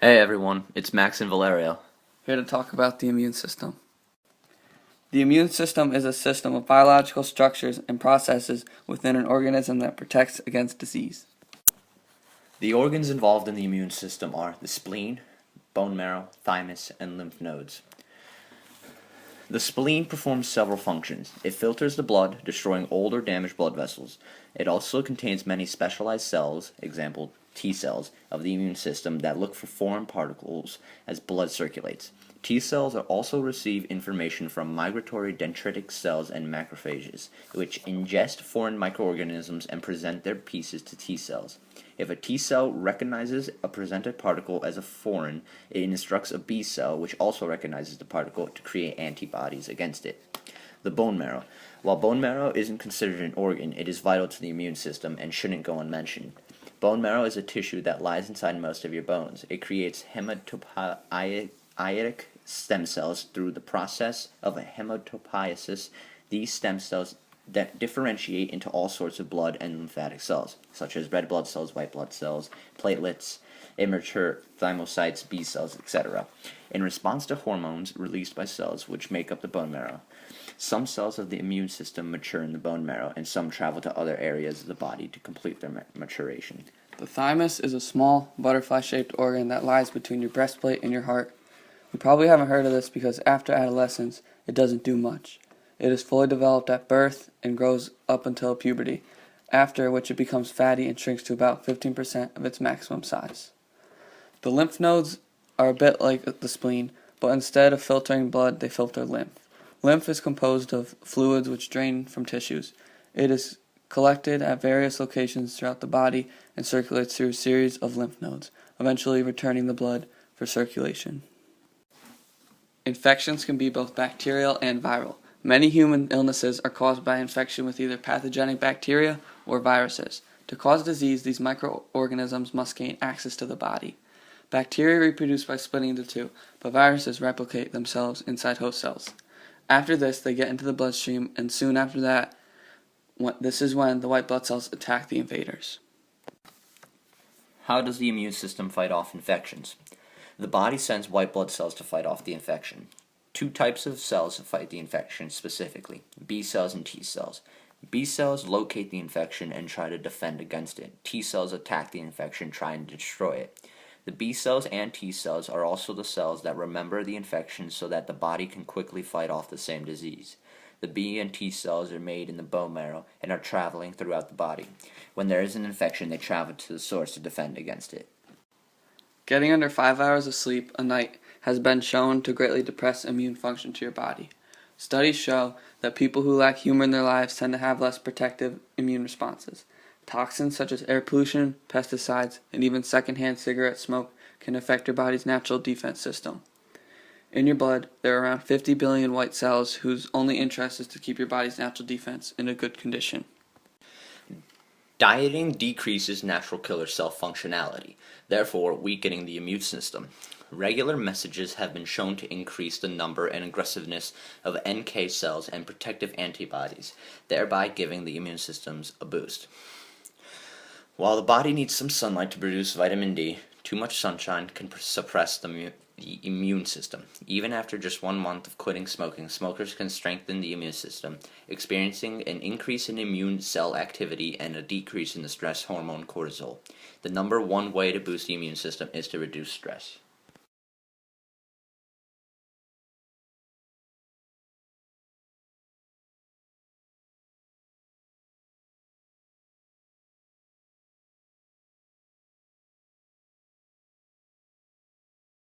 Hey everyone, it's Max and Valerio. Here to talk about the immune system. The immune system is a system of biological structures and processes within an organism that protects against disease. The organs involved in the immune system are the spleen, bone marrow, thymus, and lymph nodes. The spleen performs several functions. It filters the blood, destroying old or damaged blood vessels. It also contains many specialized cells, example T cells, of the immune system that look for foreign particles as blood circulates. T cells also receive information from migratory dendritic cells and macrophages, which ingest foreign microorganisms and present their pieces to T cells. If a T cell recognizes a presented particle as a foreign, it instructs a B cell, which also recognizes the particle, to create antibodies against it. The bone marrow. While bone marrow isn't considered an organ, it is vital to the immune system and shouldn't go unmentioned. Bone marrow is a tissue that lies inside most of your bones. It creates hematopoietic stem cells through the process of a hematopoiesis. These stem cells that differentiate into all sorts of blood and lymphatic cells, such as red blood cells, white blood cells, platelets, immature thymocytes, B cells, etc., in response to hormones released by cells which make up the bone marrow. Some cells of the immune system mature in the bone marrow, and some travel to other areas of the body to complete their maturation. The thymus is a small, butterfly-shaped organ that lies between your breastplate and your heart. You probably haven't heard of this because after adolescence, it doesn't do much. It is fully developed at birth and grows up until puberty, after which it becomes fatty and shrinks to about 15% of its maximum size. The lymph nodes are a bit like the spleen, but instead of filtering blood, they filter lymph. Lymph is composed of fluids which drain from tissues. It is collected at various locations throughout the body and circulates through a series of lymph nodes, eventually returning the blood for circulation. Infections can be both bacterial and viral. Many human illnesses are caused by infection with either pathogenic bacteria or viruses. To cause disease, these microorganisms must gain access to the body. Bacteria reproduce by splitting into two, but viruses replicate themselves inside host cells. After this, they get into the bloodstream, and soon after that, this is when the white blood cells attack the invaders. How does the immune system fight off infections? The body sends white blood cells to fight off the infection. Two types of cells fight the infection specifically, B cells and T cells. B cells locate the infection and try to defend against it. T cells attack the infection, trying to destroy it. The B cells and T cells are also the cells that remember the infection so that the body can quickly fight off the same disease. The B and T cells are made in the bone marrow and are traveling throughout the body. When there is an infection, they travel to the source to defend against it. Getting under 5 hours of sleep a night has been shown to greatly depress immune function to your body. Studies show that people who lack humor in their lives tend to have less protective immune responses. Toxins such as air pollution, pesticides, and even secondhand cigarette smoke can affect your body's natural defense system. In your blood, there are around 50 billion white cells whose only interest is to keep your body's natural defense in a good condition. Dieting decreases natural killer cell functionality, therefore weakening the immune system. Regular messages have been shown to increase the number and aggressiveness of NK cells and protective antibodies, thereby giving the immune systems a boost. While the body needs some sunlight to produce vitamin D, too much sunshine can suppress the immune system. Even after just 1 month of quitting smoking, smokers can strengthen the immune system, experiencing an increase in immune cell activity and a decrease in the stress hormone cortisol. The number one way to boost the immune system is to reduce stress.